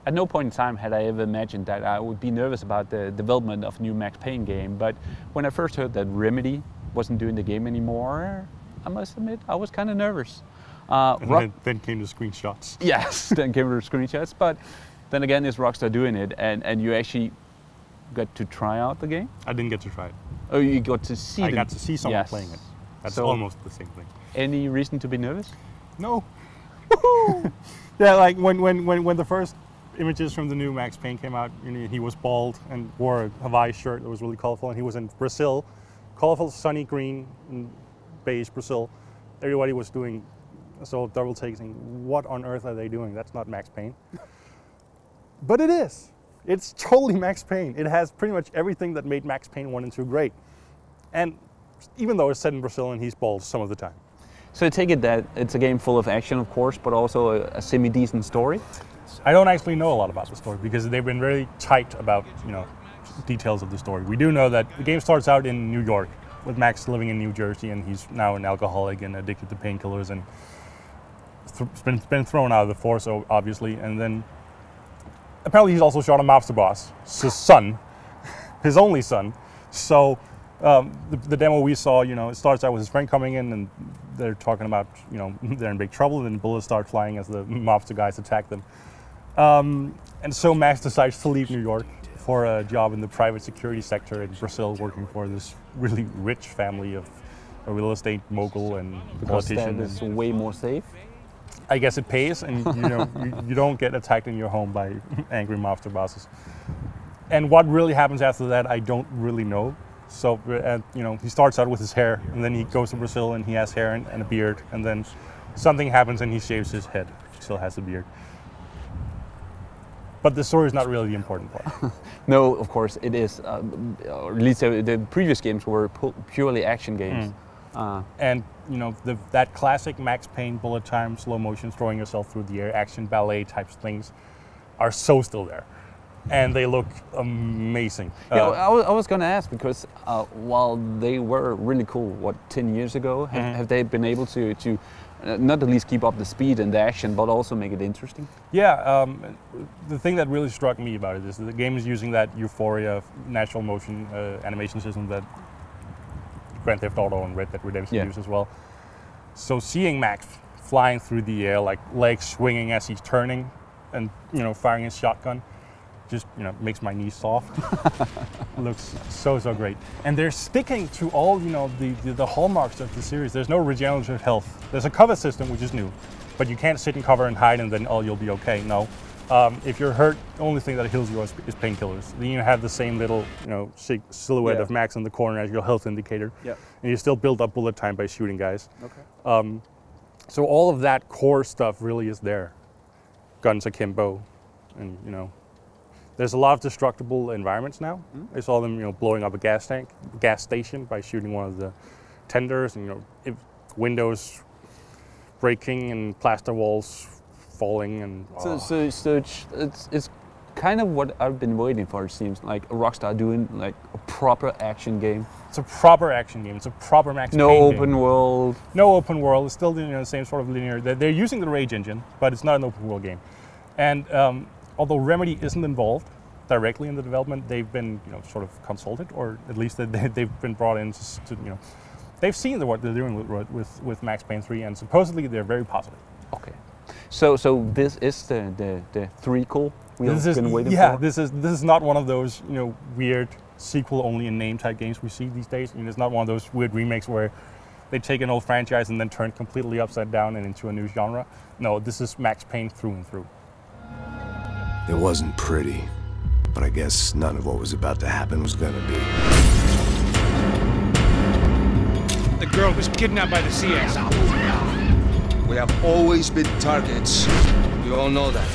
At no point in time had I ever imagined that I would be nervous about the development of a new Max Payne game, but when I first heard that Remedy wasn't doing the game anymore, I must admit I was kind of nervous. Then came the screenshots. Yes, then came the screenshots, but then again is Rockstar doing it, and you actually got to try out the game? I didn't get to try it. Oh, you got to see I got to see someone playing it. That's so, almost the same thing. Any reason to be nervous? No. Yeah, like when the first images from the new Max Payne came out, he was bald and wore a Hawaii shirt that was really colorful, and he was in Brazil, colorful sunny green and beige Brazil. Everybody was doing so double takes, saying, what on earth are they doing? That's not Max Payne. But it is. It's totally Max Payne. It has pretty much everything that made Max Payne 1 and 2 great. And even though it's set in Brazil and he's bald some of the time. So I take it that it's a game full of action, of course, but also a semi-decent story? I don't actually know a lot about the story because they've been very tight about, details of the story. We do know that the game starts out in New York with Max living in New Jersey, and he's now an alcoholic and addicted to painkillers and been thrown out of the force, obviously. And then apparently he's also shot a mobster boss, his son, his only son. So the demo we saw, it starts out with his friend coming in and they're talking about, they're in big trouble, and then bullets start flying as the mobster guys attack them. And so Max decides to leave New York for a job in the private security sector in Brazil, working for this really rich family of a real estate mogul and politician. Because that is way more safe? I guess it pays, and you don't get attacked in your home by angry mobster bosses. And what really happens after that, I don't really know. So, he starts out with his hair, and then he goes to Brazil and he has hair and a beard, and then something happens and he shaves his head. He still has a beard. But the story is not really the important part. No, of course it is. Or at least the previous games were purely action games. And that classic Max Payne bullet time, slow motion, throwing yourself through the air, action ballet types things are so still there. And they look amazing. Yeah, I was going to ask, because while they were really cool, 10 years ago, have they been able to not at least keep up the speed and the action, but also make it interesting? Yeah, the thing that really struck me about it is that the game is using that Euphoria natural motion animation system that Grand Theft Auto and Red Dead Redemption use as well. So seeing Max flying through the air, like legs swinging as he's turning and firing his shotgun, just makes my knees soft. Looks so great. And they're sticking to all the hallmarks of the series. There's no regenerative health. There's a cover system, which is new, but you can't sit in cover and hide and then you'll be okay. No. If you're hurt, the only thing that heals you is painkillers. Then you have the same little silhouette of Max in the corner as your health indicator. Yeah. And you still build up bullet time by shooting guys. Okay. So all of that core stuff really is there. Guns akimbo, and there's a lot of destructible environments now. I saw them, blowing up a gas station by shooting one of the tenders, and windows breaking and plaster walls falling, and so it's kind of what I've been waiting for. It seems like Rockstar doing like a proper action game. It's a proper action game. It's a proper Max Payne game. No open world. No open world. It's still the same sort of linear. They're using the Rage engine, but it's not an open world game. And although Remedy isn't involved directly in the development, they've been sort of consulted, or at least they've been brought in to they've seen what they're doing with Max Payne 3, and supposedly they're very positive. Okay, so this is the threequel we've been waiting for. Yeah, this is not one of those weird sequel only in name type games we see these days. It's not one of those weird remakes where they take an old franchise and then turn it completely upside down and into a new genre. No, this is Max Payne through and through. It wasn't pretty, but I guess none of what was about to happen was gonna be. The girl was kidnapped by the CS. We have always been targets. You all know that.